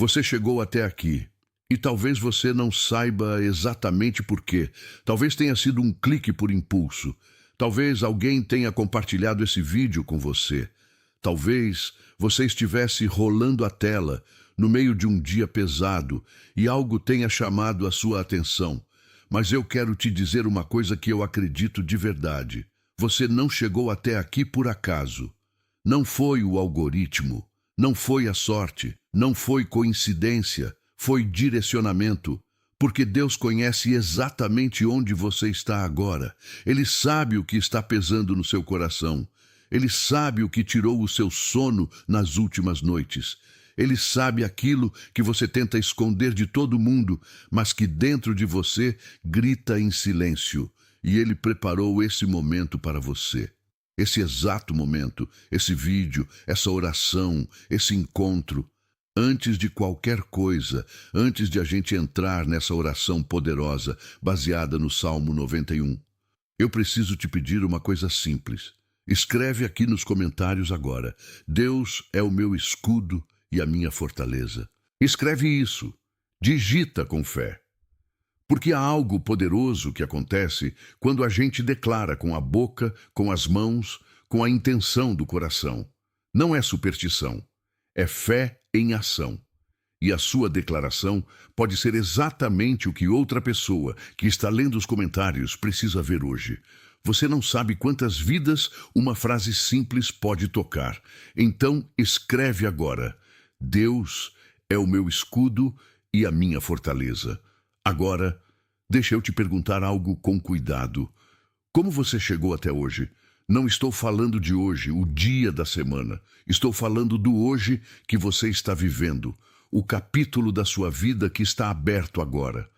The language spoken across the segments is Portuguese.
Você chegou até aqui e talvez você não saiba exatamente por quê. Talvez tenha sido um clique por impulso. Talvez alguém tenha compartilhado esse vídeo com você. Talvez você estivesse rolando a tela no meio de um dia pesado e algo tenha chamado a sua atenção. Mas eu quero te dizer uma coisa que eu acredito de verdade. Você não chegou até aqui por acaso. Não foi o algoritmo, não foi a sorte, não foi coincidência, foi direcionamento. Porque Deus conhece exatamente onde você está agora. Ele sabe o que está pesando no seu coração. Ele sabe o que tirou o seu sono nas últimas noites. Ele sabe aquilo que você tenta esconder de todo mundo, mas que dentro de você grita em silêncio. E Ele preparou esse momento para você. Esse exato momento, esse vídeo, essa oração, esse encontro. Antes de qualquer coisa, antes de a gente entrar nessa oração poderosa, baseada no Salmo 91, eu preciso te pedir uma coisa simples. Escreve aqui nos comentários agora: Deus é o meu escudo e a minha fortaleza. Escreve isso. Digita com fé. Porque há algo poderoso que acontece quando a gente declara com a boca, com as mãos, com a intenção do coração. Não é superstição. É fé em ação. E a sua declaração pode ser exatamente o que outra pessoa que está lendo os comentários precisa ver hoje. Você não sabe quantas vidas uma frase simples pode tocar. Então escreve agora: Deus é o meu escudo e a minha fortaleza. Agora, deixa eu te perguntar algo com cuidado. Como você chegou até hoje? Não estou falando de hoje, o dia da semana. Estou falando do hoje que você está vivendo, o capítulo da sua vida que está aberto agora.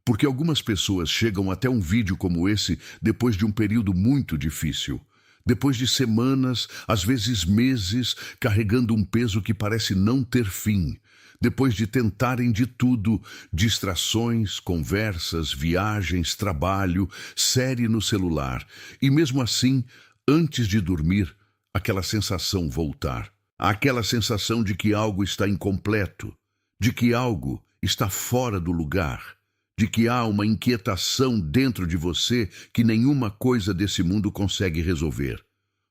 Porque algumas pessoas chegam até um vídeo como esse depois de um período muito difícil. Depois de semanas, às vezes meses, carregando um peso que parece não ter fim. Depois de tentarem de tudo, distrações, conversas, viagens, trabalho, série no celular. E mesmo assim, antes de dormir, aquela sensação voltar. Aquela sensação de que algo está incompleto, de que algo está fora do lugar, de que há uma inquietação dentro de você que nenhuma coisa desse mundo consegue resolver.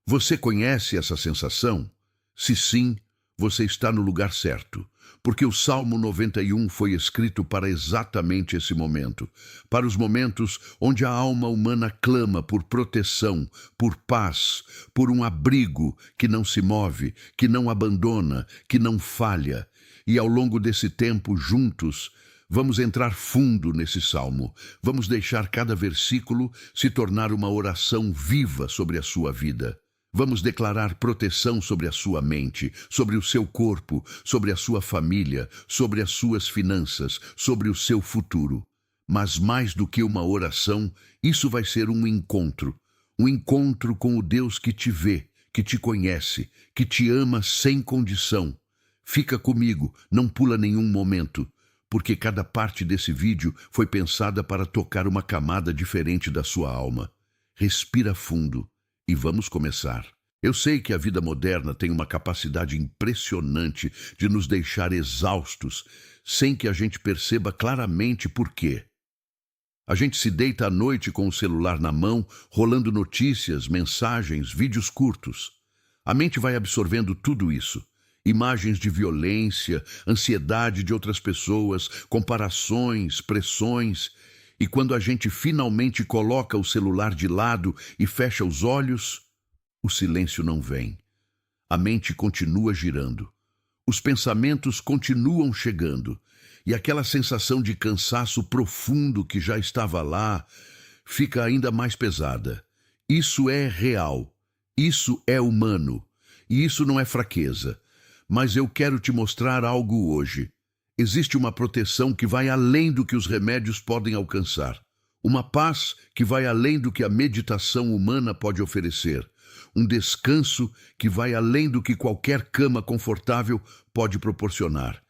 Você conhece essa sensação? Se sim, você está no lugar certo, porque o Salmo 91 foi escrito para exatamente esse momento, para os momentos onde a alma humana clama por proteção, por paz, por um abrigo que não se move, que não abandona, que não falha. E ao longo desse tempo, juntos, vamos entrar fundo nesse salmo. Vamos deixar cada versículo se tornar uma oração viva sobre a sua vida. Vamos declarar proteção sobre a sua mente, sobre o seu corpo, sobre a sua família, sobre as suas finanças, sobre o seu futuro. Mas mais do que uma oração, isso vai ser um encontro com o Deus que te vê, que te conhece, que te ama sem condição. Fica comigo, não pula nenhum momento, porque cada parte desse vídeo foi pensada para tocar uma camada diferente da sua alma. Respira fundo e vamos começar. Eu sei que a vida moderna tem uma capacidade impressionante de nos deixar exaustos, sem que a gente perceba claramente por quê. A gente se deita à noite com o celular na mão, rolando notícias, mensagens, vídeos curtos. A mente vai absorvendo tudo isso. Imagens de violência, ansiedade de outras pessoas, comparações, pressões. E quando a gente finalmente coloca o celular de lado e fecha os olhos, o silêncio não vem. A mente continua girando. Os pensamentos continuam chegando. E aquela sensação de cansaço profundo que já estava lá fica ainda mais pesada. Isso é real. Isso é humano. E isso não é fraqueza. Mas eu quero te mostrar algo hoje. Existe uma proteção que vai além do que os remédios podem alcançar. Uma paz que vai além do que a meditação humana pode oferecer. Um descanso que vai além do que qualquer cama confortável pode proporcionar.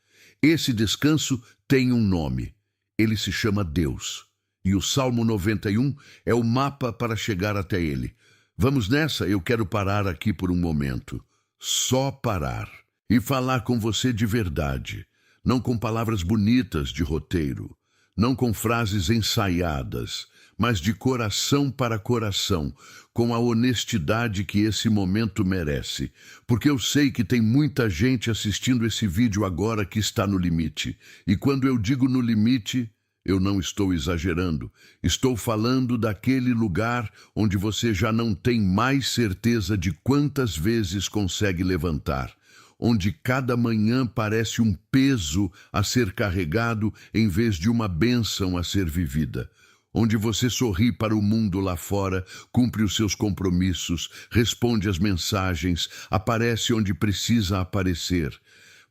Esse descanso tem um nome. Ele se chama Deus. E o Salmo 91 é o mapa para chegar até ele. Vamos nessa? Eu quero parar aqui por um momento. Só parar. E falar com você de verdade. não com palavras bonitas de roteiro, não com frases ensaiadas, mas de coração para coração, com a honestidade que esse momento merece. Porque eu sei que tem muita gente assistindo esse vídeo agora que está no limite. E quando eu digo no limite, eu não estou exagerando. Estou falando daquele lugar onde você já não tem mais certeza de quantas vezes consegue levantar, onde cada manhã parece um peso a ser carregado em vez de uma bênção a ser vivida, onde você sorri para o mundo lá fora, cumpre os seus compromissos, responde às mensagens, aparece onde precisa aparecer.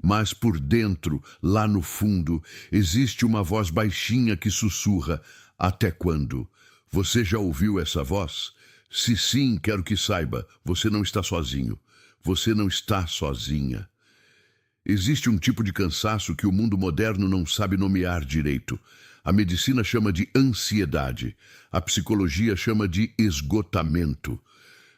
Mas por dentro, lá no fundo, existe uma voz baixinha que sussurra: até quando? Você já ouviu essa voz? Se sim, quero que saiba, você não está sozinho. Você não está sozinha. Existe um tipo de cansaço que o mundo moderno não sabe nomear direito. A medicina chama de ansiedade. A psicologia chama de esgotamento.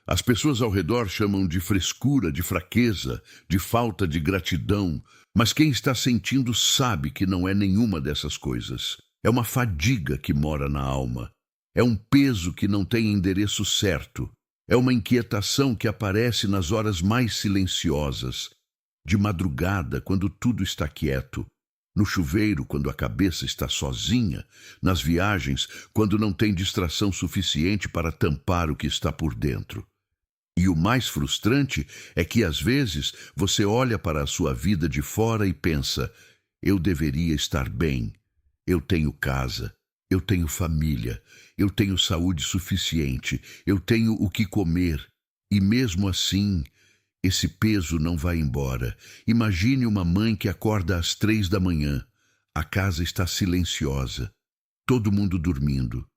As pessoas ao redor chamam de frescura, de fraqueza, de falta de gratidão. Mas quem está sentindo sabe que não é nenhuma dessas coisas. É uma fadiga que mora na alma. É um peso que não tem endereço certo. É uma inquietação que aparece nas horas mais silenciosas. De madrugada, quando tudo está quieto. No chuveiro, quando a cabeça está sozinha. Nas viagens, quando não tem distração suficiente para tampar o que está por dentro. E o mais frustrante é que, às vezes, você olha para a sua vida de fora e pensa: eu deveria estar bem. Eu tenho casa. Eu tenho família. Eu tenho saúde suficiente. Eu tenho o que comer. E mesmo assim, esse peso não vai embora. Imagine uma mãe que acorda às 3 da manhã. A casa está silenciosa. Todo mundo dormindo.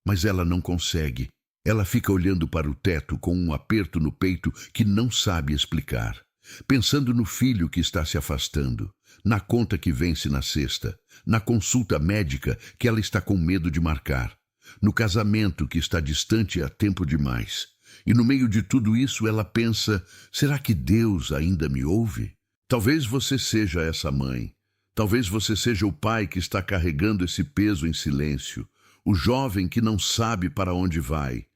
Mas ela não consegue. Ela fica olhando para o teto com um aperto no peito que não sabe explicar. Pensando no filho que está se afastando. Na conta que vence na sexta. Na consulta médica que ela está com medo de marcar. No casamento que está distante há tempo demais. E no meio de tudo isso ela pensa: será que Deus ainda me ouve? Talvez você seja essa mãe. Talvez você seja o pai que está carregando esse peso em silêncio. O jovem que não sabe para onde vai.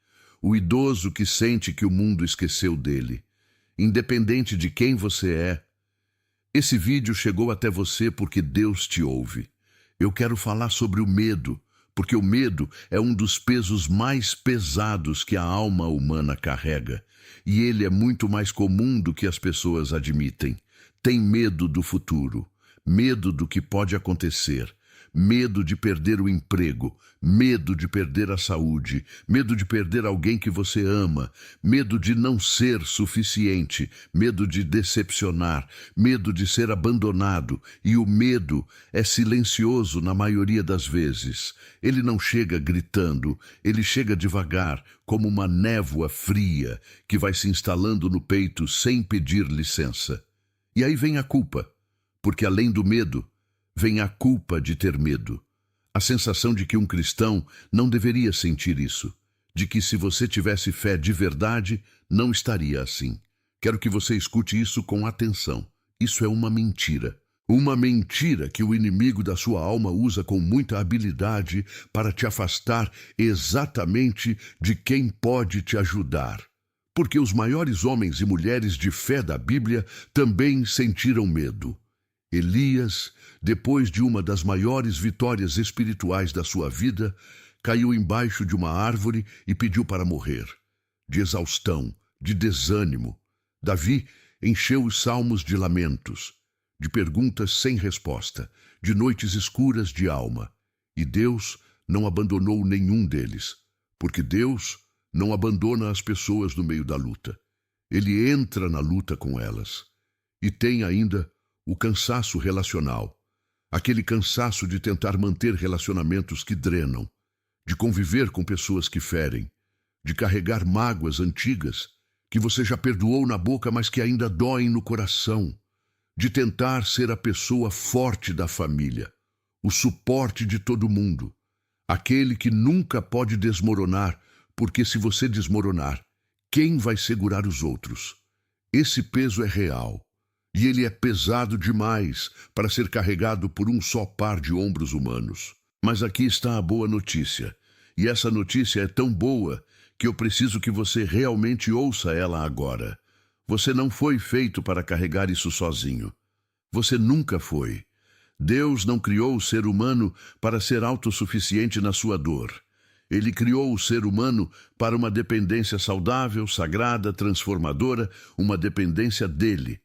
O idoso que sente que o mundo esqueceu dele. Independente de quem você é, esse vídeo chegou até você porque Deus te ouve. Eu quero falar sobre o medo, porque o medo é um dos pesos mais pesados que a alma humana carrega, e ele é muito mais comum do que as pessoas admitem. Tem medo do futuro, medo do que pode acontecer, medo de perder o emprego, medo de perder a saúde, medo de perder alguém que você ama, medo de não ser suficiente, medo de decepcionar, medo de ser abandonado. E o medo é silencioso na maioria das vezes. Ele não chega gritando, ele chega devagar, como uma névoa fria que vai se instalando no peito sem pedir licença. E aí vem a culpa, porque além do medo, vem a culpa de ter medo. A sensação de que um cristão não deveria sentir isso. De que se você tivesse fé de verdade, não estaria assim. Quero que você escute isso com atenção. Isso é uma mentira. Uma mentira que o inimigo da sua alma usa com muita habilidade para te afastar exatamente de quem pode te ajudar. Porque os maiores homens e mulheres de fé da Bíblia também sentiram medo. Elias, depois de uma das maiores vitórias espirituais da sua vida, caiu embaixo de uma árvore e pediu para morrer. De exaustão, de desânimo. Davi encheu os salmos de lamentos, de perguntas sem resposta, de noites escuras de alma. E Deus não abandonou nenhum deles, porque Deus não abandona as pessoas no meio da luta. Ele entra na luta com elas. E tem ainda o cansaço relacional, aquele cansaço de tentar manter relacionamentos que drenam, de conviver com pessoas que ferem, de carregar mágoas antigas que você já perdoou na boca, mas que ainda doem no coração, de tentar ser a pessoa forte da família, o suporte de todo mundo, aquele que nunca pode desmoronar, porque se você desmoronar, quem vai segurar os outros? Esse peso é real. E ele é pesado demais para ser carregado por um só par de ombros humanos. Mas aqui está a boa notícia. E essa notícia é tão boa que eu preciso que você realmente ouça ela agora. Você não foi feito para carregar isso sozinho. Você nunca foi. Deus não criou o ser humano para ser autossuficiente na sua dor. Ele criou o ser humano para uma dependência saudável, sagrada, transformadora, uma dependência dele.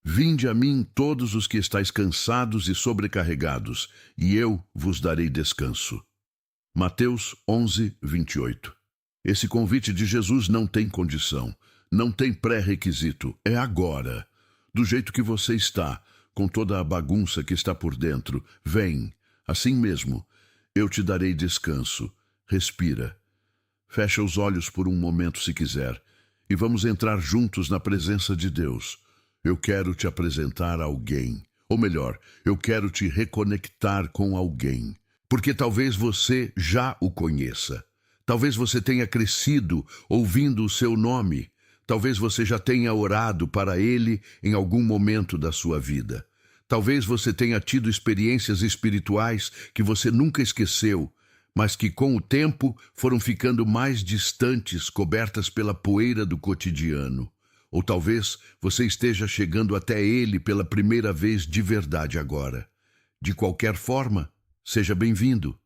Vinde a mim todos os que estáis cansados e sobrecarregados, e eu vos darei descanso. Mateus 11, 28. Esse convite de Jesus não tem condição, não tem pré-requisito, é agora. Do jeito que você está, com toda a bagunça que está por dentro, vem, assim mesmo, eu te darei descanso. Respira. Fecha os olhos por um momento se quiser, e vamos entrar juntos na presença de Deus. Eu quero te apresentar a alguém, ou melhor, eu quero te reconectar com alguém, porque talvez você já o conheça. Talvez você tenha crescido ouvindo o seu nome. Talvez você já tenha orado para ele em algum momento da sua vida. Talvez você tenha tido experiências espirituais que você nunca esqueceu, mas que com o tempo foram ficando mais distantes, cobertas pela poeira do cotidiano. Ou talvez você esteja chegando até ele pela primeira vez de verdade agora. De qualquer forma, seja bem-vindo,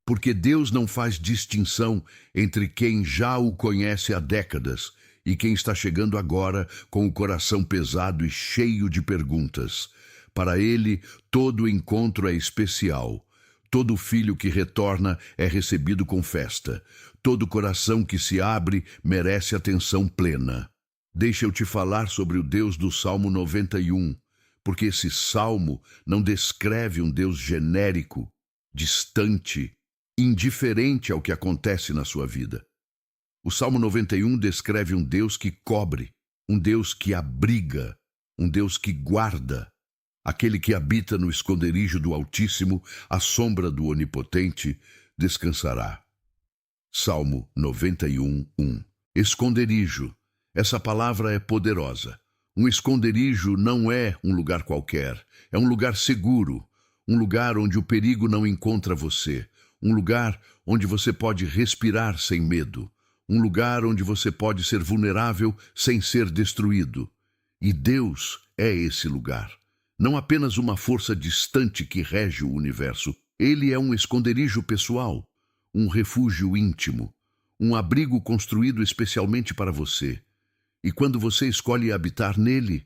porque Deus não faz distinção entre quem já o conhece há décadas e quem está chegando agora com o coração pesado e cheio de perguntas. Para ele, todo encontro é especial. Todo filho que retorna é recebido com festa. Todo coração que se abre merece atenção plena. Deixa eu te falar sobre o Deus do Salmo 91, porque esse salmo não descreve um Deus genérico, distante, indiferente ao que acontece na sua vida. O Salmo 91 descreve um Deus que cobre, um Deus que abriga, um Deus que guarda. Aquele que habita no esconderijo do Altíssimo, à sombra do Onipotente, descansará. Salmo 91, 1. Esconderijo. Essa palavra é poderosa. Um esconderijo não é um lugar qualquer. É um lugar seguro. Um lugar onde o perigo não encontra você. Um lugar onde você pode respirar sem medo. Um lugar onde você pode ser vulnerável sem ser destruído. E Deus é esse lugar. Não apenas uma força distante que rege o universo. Ele é um esconderijo pessoal, um refúgio íntimo, um abrigo construído especialmente para você. E quando você escolhe habitar nele,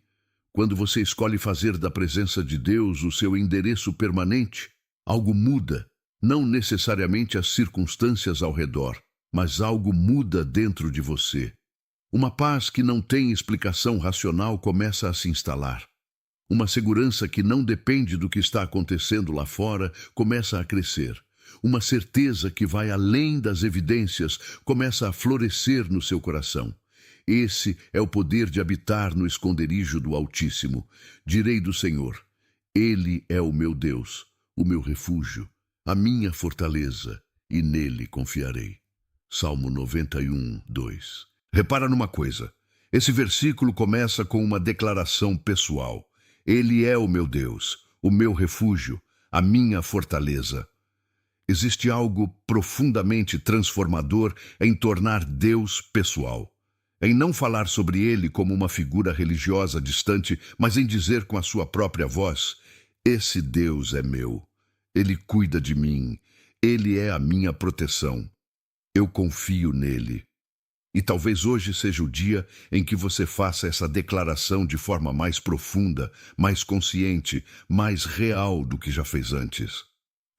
quando você escolhe fazer da presença de Deus o seu endereço permanente, algo muda, não necessariamente as circunstâncias ao redor, mas algo muda dentro de você. Uma paz que não tem explicação racional começa a se instalar. Uma segurança que não depende do que está acontecendo lá fora começa a crescer. Uma certeza que vai além das evidências começa a florescer no seu coração. Esse é o poder de habitar no esconderijo do Altíssimo. Direi do Senhor: Ele é o meu Deus, o meu refúgio, a minha fortaleza, e nele confiarei. Salmo 91, 2. Repara numa coisa. Esse versículo começa com uma declaração pessoal. Ele é o meu Deus, o meu refúgio, a minha fortaleza. Existe algo profundamente transformador em tornar Deus pessoal. Em não falar sobre ele como uma figura religiosa distante, mas em dizer com a sua própria voz: esse Deus é meu. Ele cuida de mim. Ele é a minha proteção. Eu confio nele. E talvez hoje seja o dia em que você faça essa declaração de forma mais profunda, mais consciente, mais real do que já fez antes.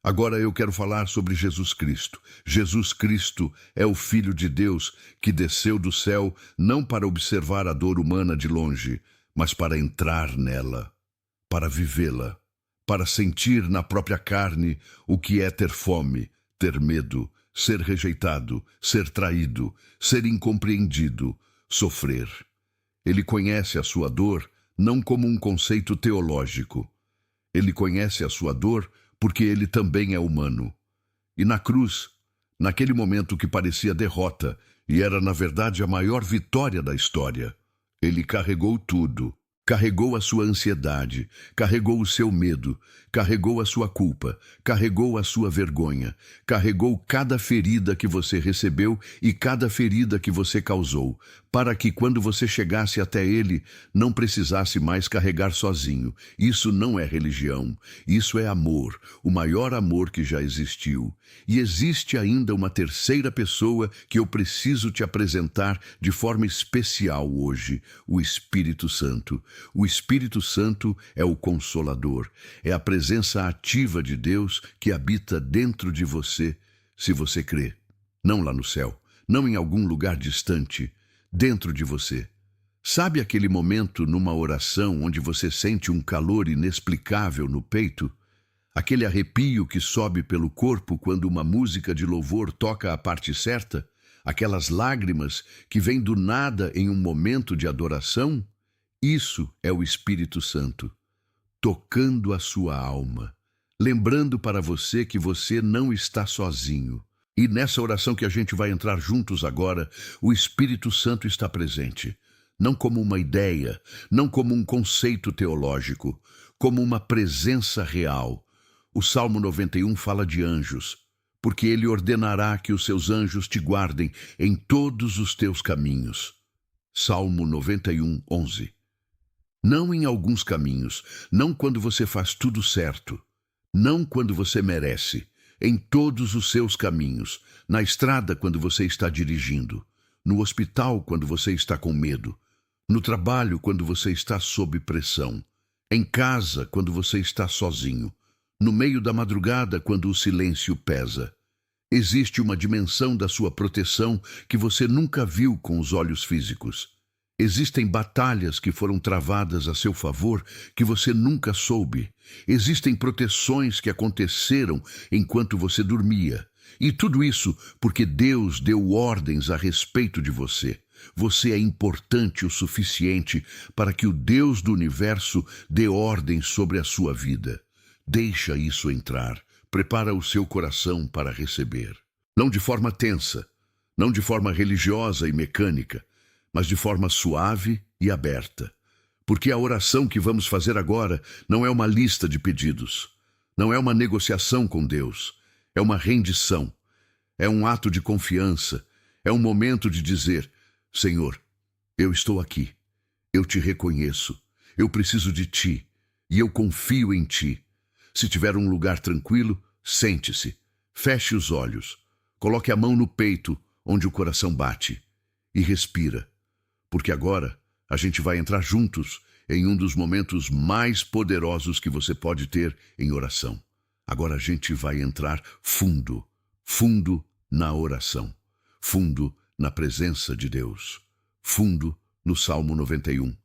Agora eu quero falar sobre Jesus Cristo. Jesus Cristo é o Filho de Deus que desceu do céu não para observar a dor humana de longe, mas para entrar nela, para vivê-la, para sentir na própria carne o que é ter fome, ter medo, ser rejeitado, ser traído, ser incompreendido, sofrer. Ele conhece a sua dor não como um conceito teológico. Ele conhece a sua dor porque ele também é humano. E na cruz, naquele momento que parecia derrota e era na verdade a maior vitória da história, ele carregou tudo. carregou a sua ansiedade, carregou o seu medo, carregou a sua culpa, carregou a sua vergonha, carregou cada ferida que você recebeu e cada ferida que você causou, para que quando você chegasse até Ele, não precisasse mais carregar sozinho. Isso não é religião, isso é amor, o maior amor que já existiu. E existe ainda uma terceira pessoa que eu preciso te apresentar de forma especial hoje, o Espírito Santo. O Espírito Santo é o Consolador, é a presença ativa de Deus que habita dentro de você, se você crê. Não lá no céu, não em algum lugar distante, dentro de você. Sabe aquele momento numa oração onde você sente um calor inexplicável no peito? Aquele arrepio que sobe pelo corpo quando uma música de louvor toca a parte certa? Aquelas lágrimas que vêm do nada em um momento de adoração? Isso é o Espírito Santo, tocando a sua alma, lembrando para você que você não está sozinho. E nessa oração que a gente vai entrar juntos agora, o Espírito Santo está presente, não como uma ideia, não como um conceito teológico, como uma presença real. O Salmo 91 fala de anjos, porque ele ordenará que os seus anjos te guardem em todos os teus caminhos. Salmo 91, 11. Não em alguns caminhos, não quando você faz tudo certo, não quando você merece, em todos os seus caminhos, na estrada quando você está dirigindo, no hospital quando você está com medo, no trabalho quando você está sob pressão, em casa quando você está sozinho, no meio da madrugada quando o silêncio pesa. Existe uma dimensão da sua proteção que você nunca viu com os olhos físicos. Existem batalhas que foram travadas a seu favor que você nunca soube. Existem proteções que aconteceram enquanto você dormia. E tudo isso porque Deus deu ordens a respeito de você. Você é importante o suficiente para que o Deus do universo dê ordens sobre a sua vida. Deixa isso entrar. Prepara o seu coração para receber. Não de forma tensa, não de forma religiosa e mecânica, mas de forma suave e aberta. Porque a oração que vamos fazer agora não é uma lista de pedidos, não é uma negociação com Deus, é uma rendição, é um ato de confiança, é um momento de dizer: Senhor, eu estou aqui, eu te reconheço, eu preciso de ti e eu confio em ti. Se tiver um lugar tranquilo, sente-se, feche os olhos, coloque a mão no peito onde o coração bate e respira. Porque agora a gente vai entrar juntos em um dos momentos mais poderosos que você pode ter em oração. Agora a gente vai entrar fundo, fundo na oração, fundo na presença de Deus, fundo no Salmo 91.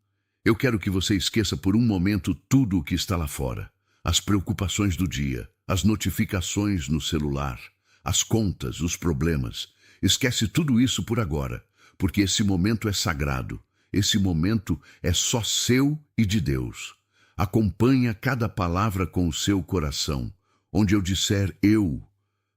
Eu quero que você esqueça por um momento tudo o que está lá fora. As preocupações do dia, as notificações no celular, as contas, os problemas. Esquece tudo isso por agora. Porque esse momento é sagrado, esse momento é só seu e de Deus. Acompanha cada palavra com o seu coração. Onde eu disser eu,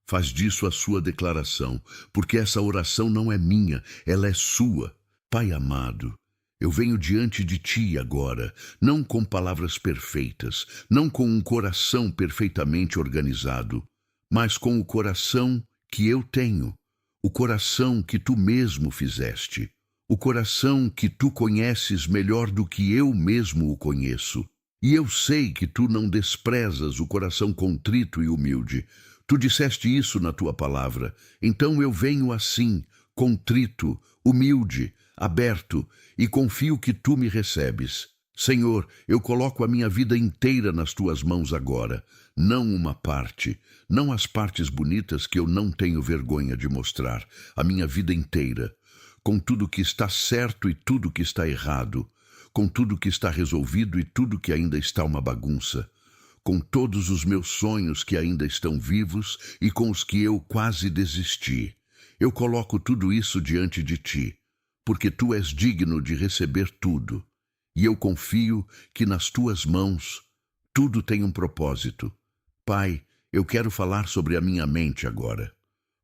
faz disso a sua declaração, porque essa oração não é minha, ela é sua. Pai amado, eu venho diante de ti agora, não com palavras perfeitas, não com um coração perfeitamente organizado, mas com o coração que eu tenho. O coração que tu mesmo fizeste, o coração que tu conheces melhor do que eu mesmo o conheço. E eu sei que tu não desprezas o coração contrito e humilde. Tu disseste isso na tua palavra. Então eu venho assim, contrito, humilde, aberto, e confio que tu me recebes. Senhor, eu coloco a minha vida inteira nas tuas mãos agora, não uma parte, não as partes bonitas que eu não tenho vergonha de mostrar, a minha vida inteira, com tudo que está certo e tudo que está errado, com tudo que está resolvido e tudo que ainda está uma bagunça, com todos os meus sonhos que ainda estão vivos e com os que eu quase desisti. Eu coloco tudo isso diante de ti, porque tu és digno de receber tudo. E eu confio que nas tuas mãos tudo tem um propósito. Pai, eu quero falar sobre a minha mente agora,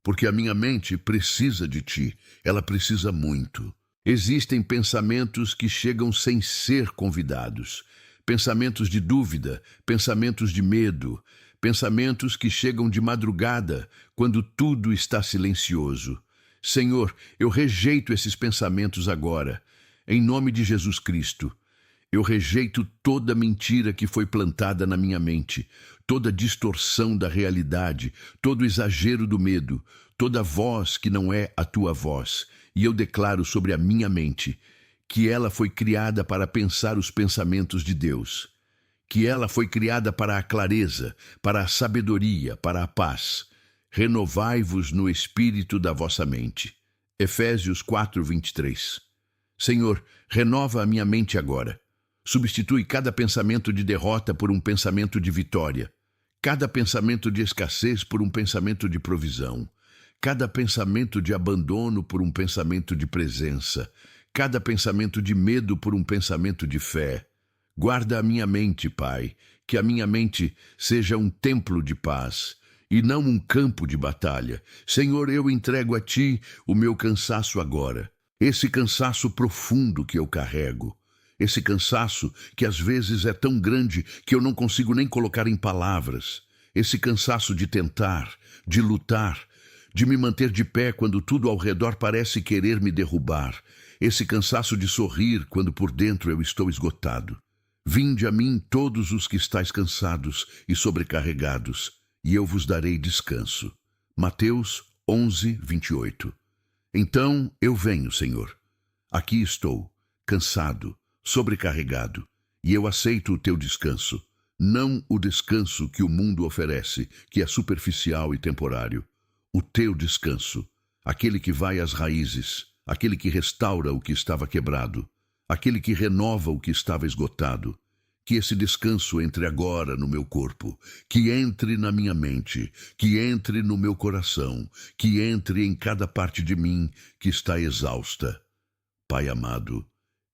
porque a minha mente precisa de ti, ela precisa muito. Existem pensamentos que chegam sem ser convidados, pensamentos de dúvida, pensamentos de medo, pensamentos que chegam de madrugada, quando tudo está silencioso. Senhor, eu rejeito esses pensamentos agora, em nome de Jesus Cristo. Eu rejeito toda mentira que foi plantada na minha mente, toda distorção da realidade, todo exagero do medo, toda voz que não é a tua voz. E eu declaro sobre a minha mente que ela foi criada para pensar os pensamentos de Deus, que ela foi criada para a clareza, para a sabedoria, para a paz. Renovai-vos no espírito da vossa mente. Efésios 4:23. Senhor, renova a minha mente agora. Substitui cada pensamento de derrota por um pensamento de vitória, cada pensamento de escassez por um pensamento de provisão, cada pensamento de abandono por um pensamento de presença, cada pensamento de medo por um pensamento de fé. Guarda a minha mente, Pai, que a minha mente seja um templo de paz e não um campo de batalha. Senhor, eu entrego a Ti o meu cansaço agora, esse cansaço profundo que eu carrego. Esse cansaço que às vezes é tão grande que eu não consigo nem colocar em palavras. Esse cansaço de tentar, de lutar, de me manter de pé quando tudo ao redor parece querer me derrubar. Esse cansaço de sorrir quando por dentro eu estou esgotado. Vinde a mim todos os que estáis cansados e sobrecarregados, e eu vos darei descanso. Mateus 11:28. Então eu venho, Senhor. Aqui estou, cansado, sobrecarregado, e eu aceito o teu descanso, não o descanso que o mundo oferece, que é superficial e temporário. O teu descanso, aquele que vai às raízes, aquele que restaura o que estava quebrado, aquele que renova o que estava esgotado. Que esse descanso entre agora no meu corpo, que entre na minha mente, que entre no meu coração, que entre em cada parte de mim que está exausta. Pai amado,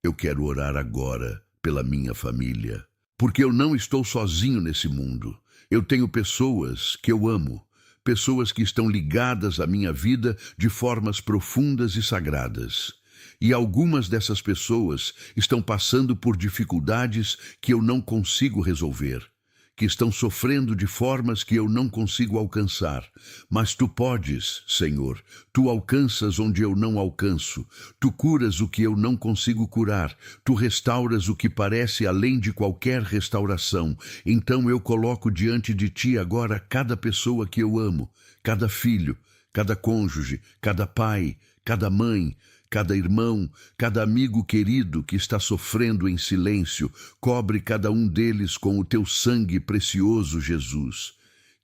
eu quero orar agora pela minha família, porque eu não estou sozinho nesse mundo. Eu tenho pessoas que eu amo, pessoas que estão ligadas à minha vida de formas profundas e sagradas. E algumas dessas pessoas estão passando por dificuldades que eu não consigo resolver, que estão sofrendo de formas que eu não consigo alcançar. Mas tu podes, Senhor, tu alcanças onde eu não alcanço, tu curas o que eu não consigo curar, tu restauras o que parece além de qualquer restauração. Então eu coloco diante de ti agora cada pessoa que eu amo, cada filho, cada cônjuge, cada pai, cada mãe, cada irmão, cada amigo querido que está sofrendo em silêncio. Cobre cada um deles com o teu sangue precioso, Jesus.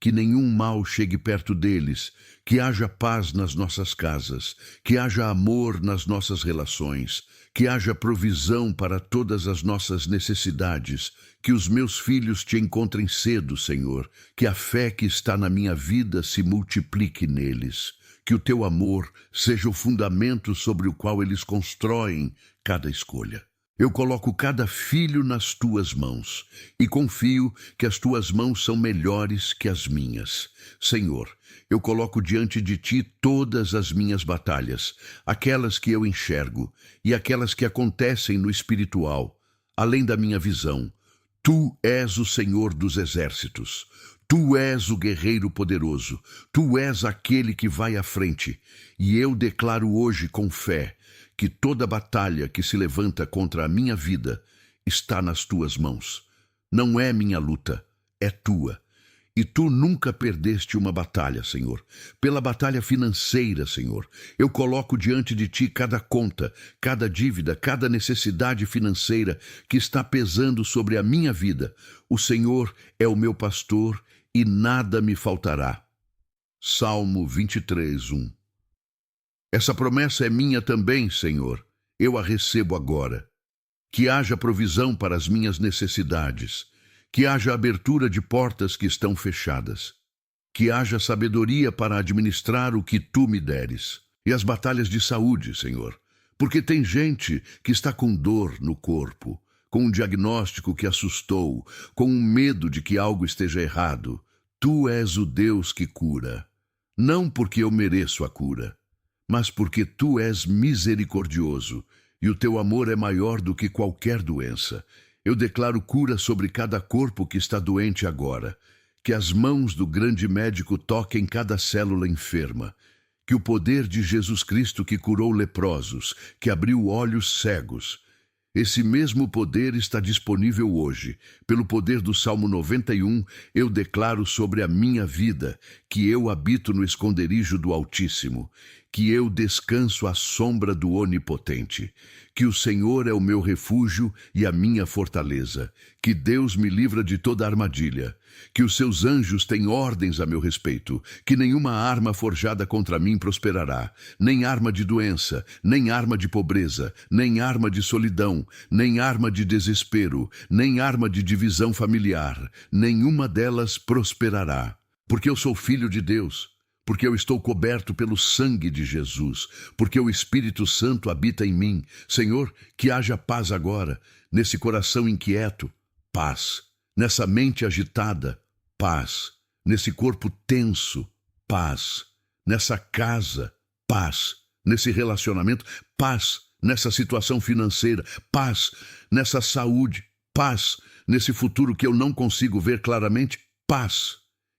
Que nenhum mal chegue perto deles, que haja paz nas nossas casas, que haja amor nas nossas relações, que haja provisão para todas as nossas necessidades, que os meus filhos te encontrem cedo, Senhor, que a fé que está na minha vida se multiplique neles. Que o teu amor seja o fundamento sobre o qual eles constroem cada escolha. Eu coloco cada filho nas tuas mãos e confio que as tuas mãos são melhores que as minhas. Senhor, eu coloco diante de ti todas as minhas batalhas, aquelas que eu enxergo e aquelas que acontecem no espiritual, além da minha visão. Tu és o Senhor dos exércitos. Tu és o guerreiro poderoso, tu és aquele que vai à frente, e eu declaro hoje com fé que toda batalha que se levanta contra a minha vida está nas tuas mãos. Não é minha luta, é tua. E tu nunca perdeste uma batalha, Senhor. Pela batalha financeira, Senhor, eu coloco diante de ti cada conta, cada dívida, cada necessidade financeira que está pesando sobre a minha vida. O Senhor é o meu pastor e nada me faltará. Salmo 23:1. Essa promessa é minha também, Senhor. Eu a recebo agora. Que haja provisão para as minhas necessidades. Que haja abertura de portas que estão fechadas. Que haja sabedoria para administrar o que tu me deres. E as batalhas de saúde, Senhor. Porque tem gente que está com dor no corpo, com um diagnóstico que assustou, com um medo de que algo esteja errado. Tu és o Deus que cura. Não porque eu mereço a cura, mas porque tu és misericordioso e o teu amor é maior do que qualquer doença. Eu declaro cura sobre cada corpo que está doente agora. Que as mãos do grande médico toquem cada célula enferma. Que o poder de Jesus Cristo que curou leprosos, que abriu olhos cegos, esse mesmo poder está disponível hoje. Pelo poder do Salmo 91, eu declaro sobre a minha vida que eu habito no esconderijo do Altíssimo, que eu descanso à sombra do Onipotente, que o Senhor é o meu refúgio e a minha fortaleza, que Deus me livra de toda armadilha, que os seus anjos têm ordens a meu respeito, que nenhuma arma forjada contra mim prosperará, nem arma de doença, nem arma de pobreza, nem arma de solidão, nem arma de desespero, nem arma de divisão familiar, nenhuma delas prosperará. Porque eu sou filho de Deus, porque eu estou coberto pelo sangue de Jesus, porque o Espírito Santo habita em mim. Senhor, que haja paz agora, nesse coração inquieto, paz. Nessa mente agitada, paz. Nesse corpo tenso, paz. Nessa casa, paz. Nesse relacionamento, paz. Nessa situação financeira, paz. Nessa saúde, paz. Nesse futuro que eu não consigo ver claramente, paz.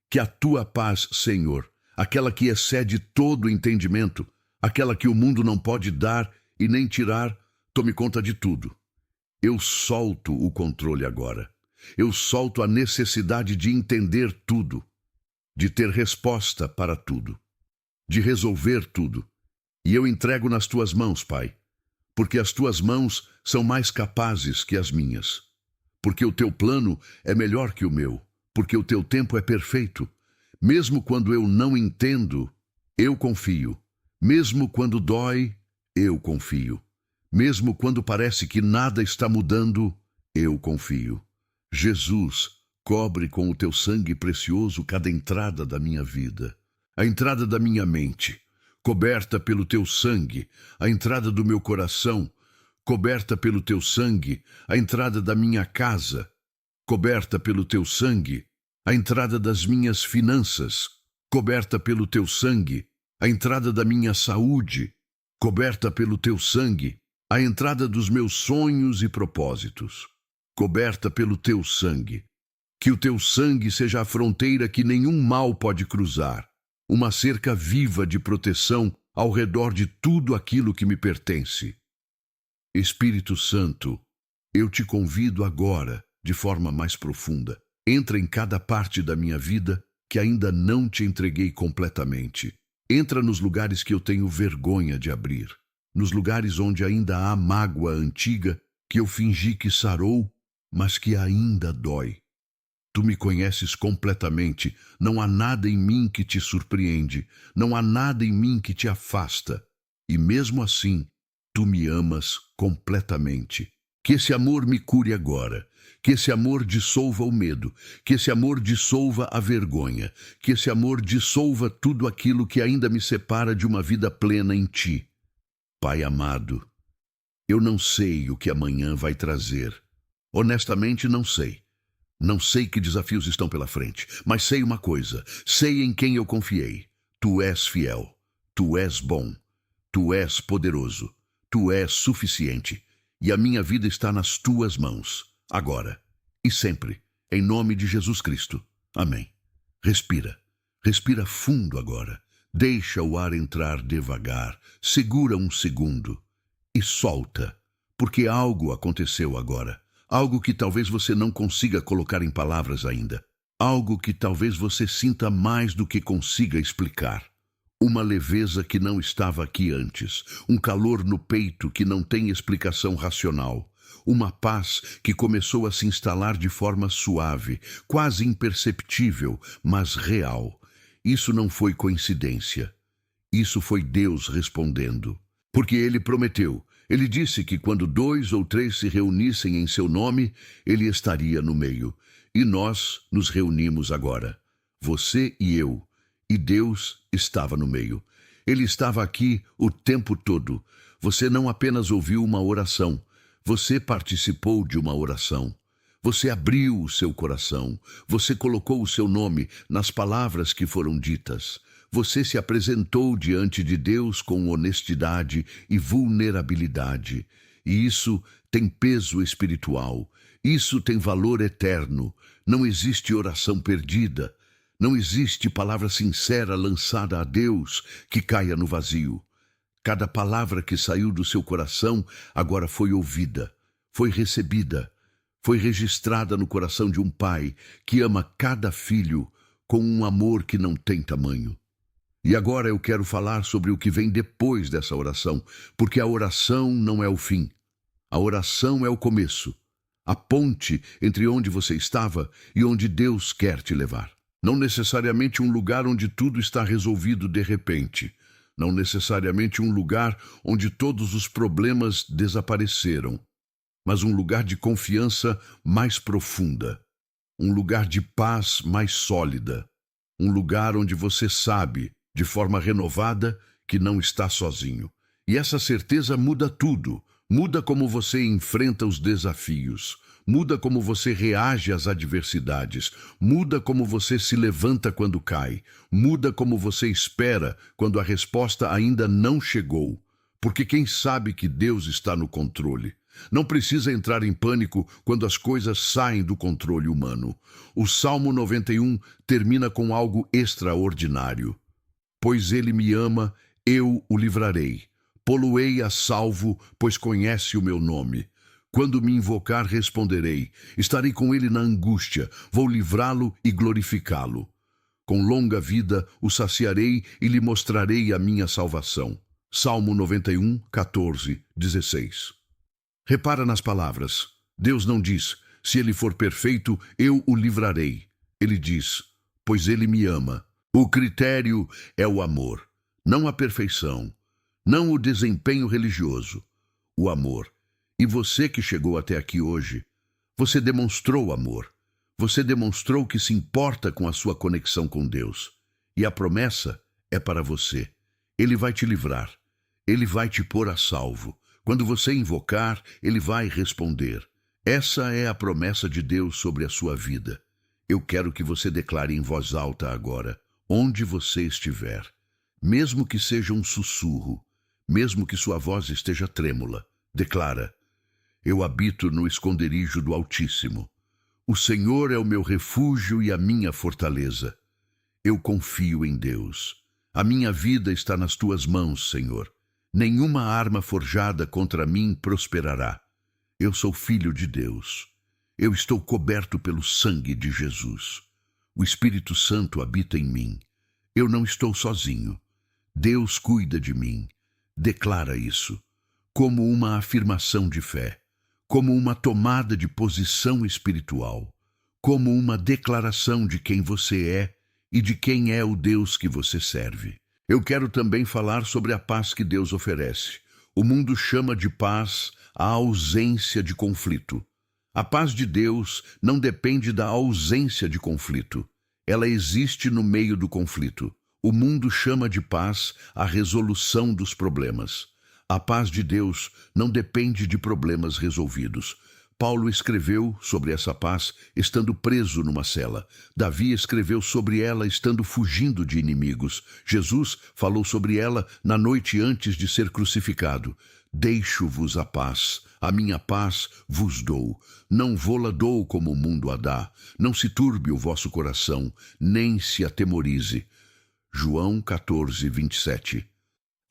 Que a tua paz, Senhor, aquela que excede todo entendimento, aquela que o mundo não pode dar e nem tirar, tome conta de tudo. Eu solto o controle agora. Eu solto a necessidade de entender tudo, de ter resposta para tudo, de resolver tudo. E eu entrego nas tuas mãos, Pai, porque as tuas mãos são mais capazes que as minhas. Porque o teu plano é melhor que o meu, porque o teu tempo é perfeito. Mesmo quando eu não entendo, eu confio. Mesmo quando dói, eu confio. Mesmo quando parece que nada está mudando, eu confio. Jesus, cobre com o teu sangue precioso cada entrada da minha vida, a entrada da minha mente, coberta pelo teu sangue, a entrada do meu coração, coberta pelo teu sangue, a entrada da minha casa, coberta pelo teu sangue, a entrada das minhas finanças, coberta pelo teu sangue, a entrada da minha saúde, coberta pelo teu sangue, a entrada dos meus sonhos e propósitos, coberta pelo teu sangue. Que o teu sangue seja a fronteira que nenhum mal pode cruzar, uma cerca viva de proteção ao redor de tudo aquilo que me pertence. Espírito Santo, eu te convido agora, de forma mais profunda, entra em cada parte da minha vida que ainda não te entreguei completamente. Entra nos lugares que eu tenho vergonha de abrir, nos lugares onde ainda há mágoa antiga que eu fingi que sarou, mas que ainda dói. Tu me conheces completamente, não há nada em mim que te surpreende, não há nada em mim que te afasta, e mesmo assim, tu me amas completamente. Que esse amor me cure agora, que esse amor dissolva o medo, que esse amor dissolva a vergonha, que esse amor dissolva tudo aquilo que ainda me separa de uma vida plena em ti. Pai amado, eu não sei o que amanhã vai trazer. Honestamente, não sei. Não sei que desafios estão pela frente, mas sei uma coisa, sei em quem eu confiei. Tu és fiel, tu és bom, tu és poderoso, tu és suficiente, e a minha vida está nas tuas mãos, agora e sempre, em nome de Jesus Cristo. Amém. Respira, respira fundo agora, deixa o ar entrar devagar, segura um segundo e solta, porque algo aconteceu agora. Algo que talvez você não consiga colocar em palavras ainda. Algo que talvez você sinta mais do que consiga explicar. Uma leveza que não estava aqui antes. Um calor no peito que não tem explicação racional. Uma paz que começou a se instalar de forma suave, quase imperceptível, mas real. Isso não foi coincidência. Isso foi Deus respondendo. Porque Ele prometeu. Ele disse que quando 2 ou 3 se reunissem em seu nome, Ele estaria no meio. E nós nos reunimos agora, você e eu, e Deus estava no meio. Ele estava aqui o tempo todo. Você não apenas ouviu uma oração, você participou de uma oração. Você abriu o seu coração. Você colocou o seu nome nas palavras que foram ditas. Você se apresentou diante de Deus com honestidade e vulnerabilidade. E isso tem peso espiritual. Isso tem valor eterno. Não existe oração perdida. Não existe palavra sincera lançada a Deus que caia no vazio. Cada palavra que saiu do seu coração agora foi ouvida, foi recebida, foi registrada no coração de um pai que ama cada filho com um amor que não tem tamanho. E agora eu quero falar sobre o que vem depois dessa oração, porque a oração não é o fim. A oração é o começo, a ponte entre onde você estava e onde Deus quer te levar. Não necessariamente um lugar onde tudo está resolvido de repente. Não necessariamente um lugar onde todos os problemas desapareceram, mas um lugar de confiança mais profunda, um lugar de paz mais sólida, um lugar onde você sabe, de forma renovada, que não está sozinho. E essa certeza muda tudo, muda como você enfrenta os desafios, muda como você reage às adversidades, muda como você se levanta quando cai, muda como você espera quando a resposta ainda não chegou. Porque quem sabe que Deus está no controle? Não precisa entrar em pânico quando as coisas saem do controle humano. O Salmo 91 termina com algo extraordinário. Pois ele me ama, eu o livrarei. Pô-lo-ei a salvo, pois conhece o meu nome. Quando me invocar, responderei. Estarei com ele na angústia. Vou livrá-lo e glorificá-lo. Com longa vida o saciarei e lhe mostrarei a minha salvação. Salmo 91, 14, 16. Repara nas palavras. Deus não diz, se ele for perfeito, eu o livrarei. Ele diz, pois ele me ama. O critério é o amor, não a perfeição, não o desempenho religioso, o amor. E você que chegou até aqui hoje, você demonstrou amor. Você demonstrou que se importa com a sua conexão com Deus. E a promessa é para você. Ele vai te livrar. Ele vai te pôr a salvo. Quando você invocar, ele vai responder. Essa é a promessa de Deus sobre a sua vida. Eu quero que você declare em voz alta agora, onde você estiver. Mesmo que seja um sussurro, mesmo que sua voz esteja trêmula, declara: eu habito no esconderijo do Altíssimo. O Senhor é o meu refúgio e a minha fortaleza. Eu confio em Deus. A minha vida está nas tuas mãos, Senhor. Nenhuma arma forjada contra mim prosperará. Eu sou filho de Deus. Eu estou coberto pelo sangue de Jesus. O Espírito Santo habita em mim. Eu não estou sozinho. Deus cuida de mim. Declara isso, como uma afirmação de fé, como uma tomada de posição espiritual, como uma declaração de quem você é e de quem é o Deus que você serve. Eu quero também falar sobre a paz que Deus oferece. O mundo chama de paz a ausência de conflito. A paz de Deus não depende da ausência de conflito. Ela existe no meio do conflito. O mundo chama de paz a resolução dos problemas. A paz de Deus não depende de problemas resolvidos. Paulo escreveu sobre essa paz estando preso numa cela. Davi escreveu sobre ela estando fugindo de inimigos. Jesus falou sobre ela na noite antes de ser crucificado. Deixo-vos a minha paz vos dou. Não vô-la dou como o mundo a dá. Não se turbe o vosso coração, nem se atemorize. João 14, 27.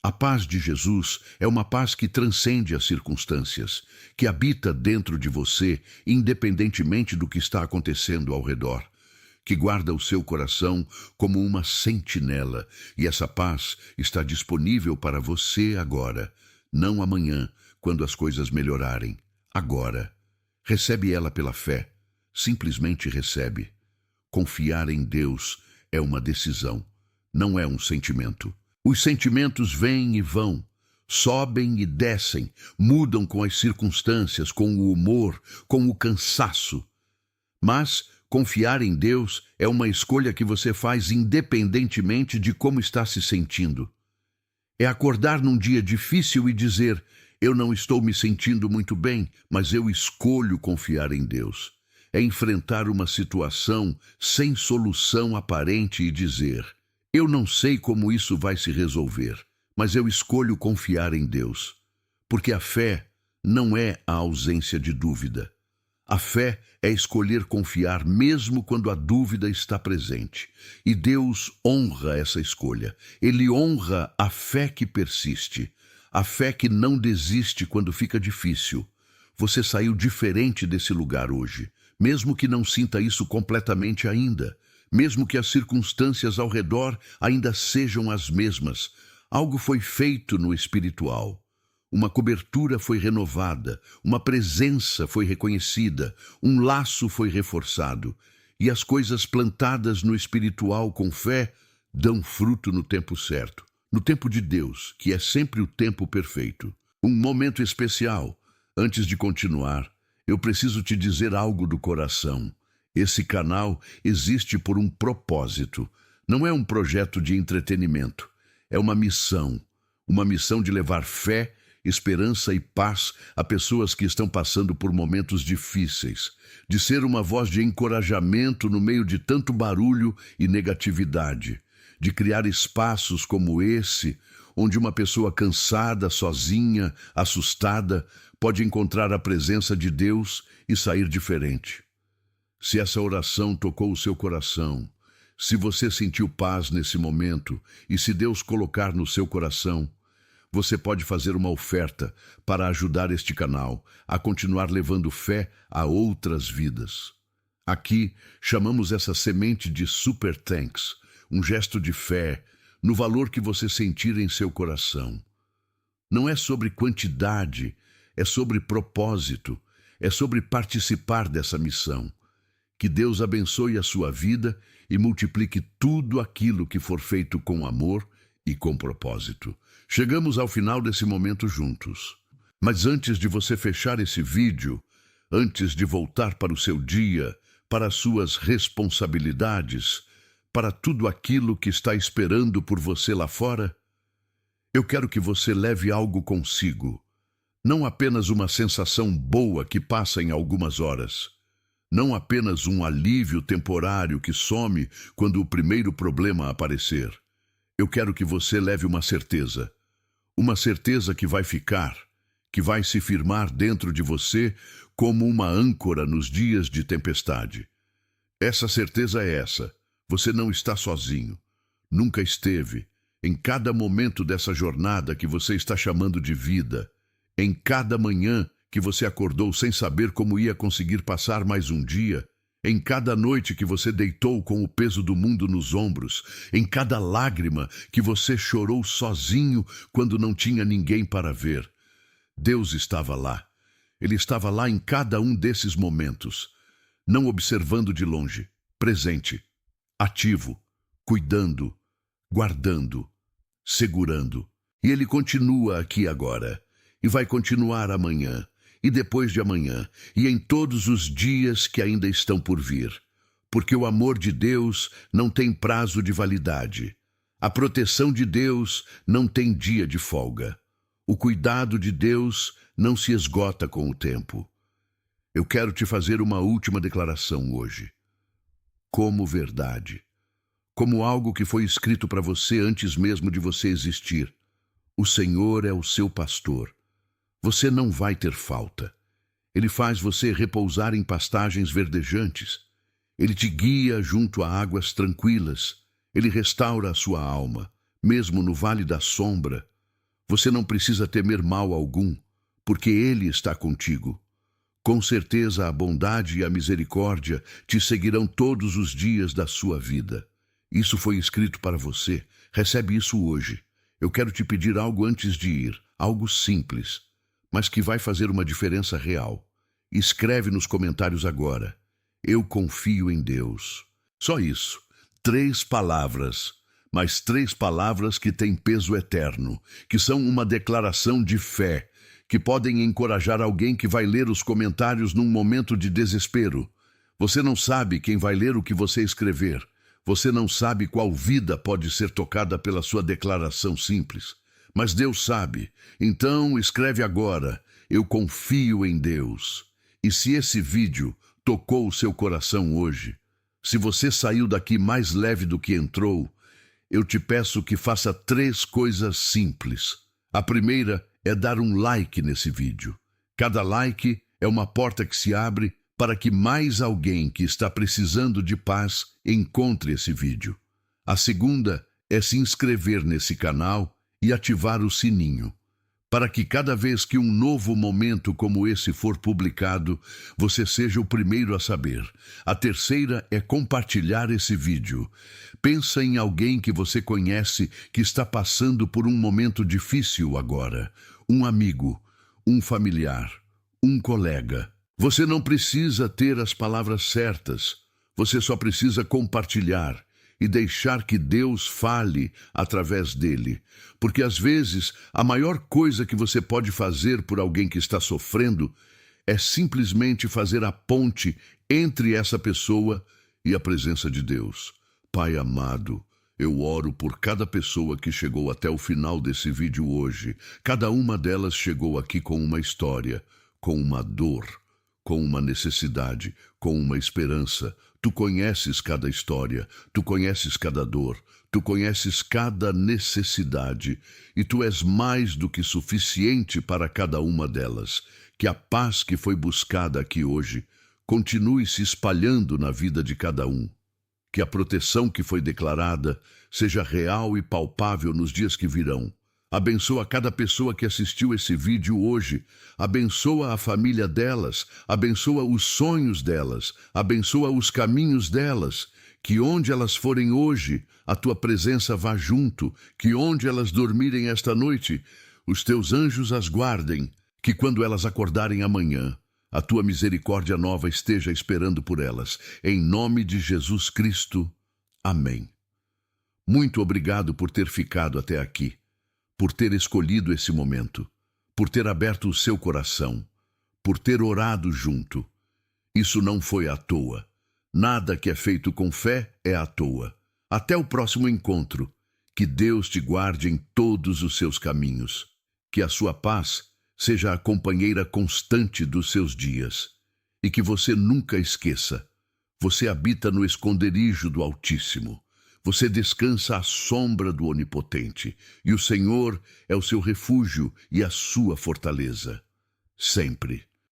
A paz de Jesus é uma paz que transcende as circunstâncias, que habita dentro de você, independentemente do que está acontecendo ao redor, que guarda o seu coração como uma sentinela, e essa paz está disponível para você agora, não amanhã, quando as coisas melhorarem. Agora. Recebe ela pela fé. Simplesmente recebe. Confiar em Deus é uma decisão, não é um sentimento. Os sentimentos vêm e vão, sobem e descem, mudam com as circunstâncias, com o humor, com o cansaço. Mas confiar em Deus é uma escolha que você faz independentemente de como está se sentindo. É acordar num dia difícil e dizer: eu não estou me sentindo muito bem, mas eu escolho confiar em Deus. é enfrentar uma situação sem solução aparente e dizer: eu não sei como isso vai se resolver, mas eu escolho confiar em Deus. Porque a fé não é a ausência de dúvida. A fé é escolher confiar mesmo quando a dúvida está presente. E Deus honra essa escolha. Ele honra a fé que persiste, a fé que não desiste quando fica difícil. Você saiu diferente desse lugar hoje, mesmo que não sinta isso completamente ainda, mesmo que as circunstâncias ao redor ainda sejam as mesmas. Algo foi feito no espiritual. Uma cobertura foi renovada, uma presença foi reconhecida, um laço foi reforçado, e as coisas plantadas no espiritual com fé dão fruto no tempo certo, no tempo de Deus, que é sempre o tempo perfeito. Um momento especial. Antes de continuar, eu preciso te dizer algo do coração. Esse canal existe por um propósito. Não é um projeto de entretenimento. É uma missão de levar fé, esperança e paz a pessoas que estão passando por momentos difíceis, de ser uma voz de encorajamento no meio de tanto barulho e negatividade, de criar espaços como esse, onde uma pessoa cansada, sozinha, assustada, pode encontrar a presença de Deus e sair diferente. Se essa oração tocou o seu coração, se você sentiu paz nesse momento e se Deus colocar no seu coração, você pode fazer uma oferta para ajudar este canal a continuar levando fé a outras vidas. Aqui chamamos essa semente de Super Thanks, um gesto de fé no valor que você sentir em seu coração. Não é sobre quantidade, é sobre propósito, é sobre participar dessa missão. Que Deus abençoe a sua vida e multiplique tudo aquilo que for feito com amor e com propósito. Chegamos ao final desse momento juntos. Mas antes de você fechar esse vídeo, antes de voltar para o seu dia, para as suas responsabilidades, para tudo aquilo que está esperando por você lá fora, eu quero que você leve algo consigo. Não apenas uma sensação boa que passa em algumas horas. Não apenas um alívio temporário que some quando o primeiro problema aparecer. Eu quero que você leve uma certeza que vai ficar, que vai se firmar dentro de você como uma âncora nos dias de tempestade. Essa certeza é essa: você não está sozinho, nunca esteve. Em cada momento dessa jornada que você está chamando de vida, em cada manhã que você acordou sem saber como ia conseguir passar mais um dia, em cada noite que você deitou com o peso do mundo nos ombros, em cada lágrima que você chorou sozinho quando não tinha ninguém para ver, Deus estava lá. Ele estava lá em cada um desses momentos, não observando de longe, presente, ativo, cuidando, guardando, segurando. E Ele continua aqui agora, e vai continuar amanhã, e depois de amanhã, e em todos os dias que ainda estão por vir. Porque o amor de Deus não tem prazo de validade. A proteção de Deus não tem dia de folga. O cuidado de Deus não se esgota com o tempo. Eu quero te fazer uma última declaração hoje. Como verdade. Como algo que foi escrito para você antes mesmo de você existir. O Senhor é o seu pastor. Você não vai ter falta. Ele faz você repousar em pastagens verdejantes. Ele te guia junto a águas tranquilas. Ele restaura a sua alma, mesmo no vale da sombra. Você não precisa temer mal algum, porque Ele está contigo. Com certeza a bondade e a misericórdia te seguirão todos os dias da sua vida. Isso foi escrito para você. Recebe isso hoje. Eu quero te pedir algo antes de ir, algo simples, mas que vai fazer uma diferença real. Escreve nos comentários agora: eu confio em Deus. Só isso. 3 palavras, mas 3 palavras que têm peso eterno, que são uma declaração de fé, que podem encorajar alguém que vai ler os comentários num momento de desespero. Você não sabe quem vai ler o que você escrever. Você não sabe qual vida pode ser tocada pela sua declaração simples. Mas Deus sabe. Então escreve agora: eu confio em Deus. E se esse vídeo tocou o seu coração hoje, se você saiu daqui mais leve do que entrou, eu te peço que faça 3 coisas simples. A primeira é dar um like nesse vídeo. Cada like é uma porta que se abre para que mais alguém que está precisando de paz encontre esse vídeo. A segunda é se inscrever nesse canal e ativar o sininho, para que cada vez que um novo momento como esse for publicado, você seja o primeiro a saber. A terceira é compartilhar esse vídeo. Pensa em alguém que você conhece que está passando por um momento difícil agora. Um amigo, um familiar, um colega. Você não precisa ter as palavras certas. Você só precisa compartilhar e deixar que Deus fale através dele. Porque às vezes a maior coisa que você pode fazer por alguém que está sofrendo é simplesmente fazer a ponte entre essa pessoa e a presença de Deus. Pai amado, eu oro por cada pessoa que chegou até o final desse vídeo hoje. Cada uma delas chegou aqui com uma história, com uma dor, com uma necessidade, com uma esperança. Tu conheces cada história, tu conheces cada dor, tu conheces cada necessidade, e tu és mais do que suficiente para cada uma delas. Que a paz que foi buscada aqui hoje continue se espalhando na vida de cada um. Que a proteção que foi declarada seja real e palpável nos dias que virão. Abençoa cada pessoa que assistiu esse vídeo hoje. Abençoa a família delas. Abençoa os sonhos delas. Abençoa os caminhos delas. Que onde elas forem hoje, a tua presença vá junto. Que onde elas dormirem esta noite, os teus anjos as guardem. Que quando elas acordarem amanhã, a tua misericórdia nova esteja esperando por elas. Em nome de Jesus Cristo. Amém. Muito obrigado por ter ficado até aqui, por ter escolhido esse momento, por ter aberto o seu coração, por ter orado junto. Isso não foi à toa. Nada que é feito com fé é à toa. Até o próximo encontro. Que Deus te guarde em todos os seus caminhos. Que a sua paz seja a companheira constante dos seus dias. E que você nunca esqueça. Você habita no esconderijo do Altíssimo. Você descansa à sombra do Onipotente, e o Senhor é o seu refúgio e a sua fortaleza. Sempre.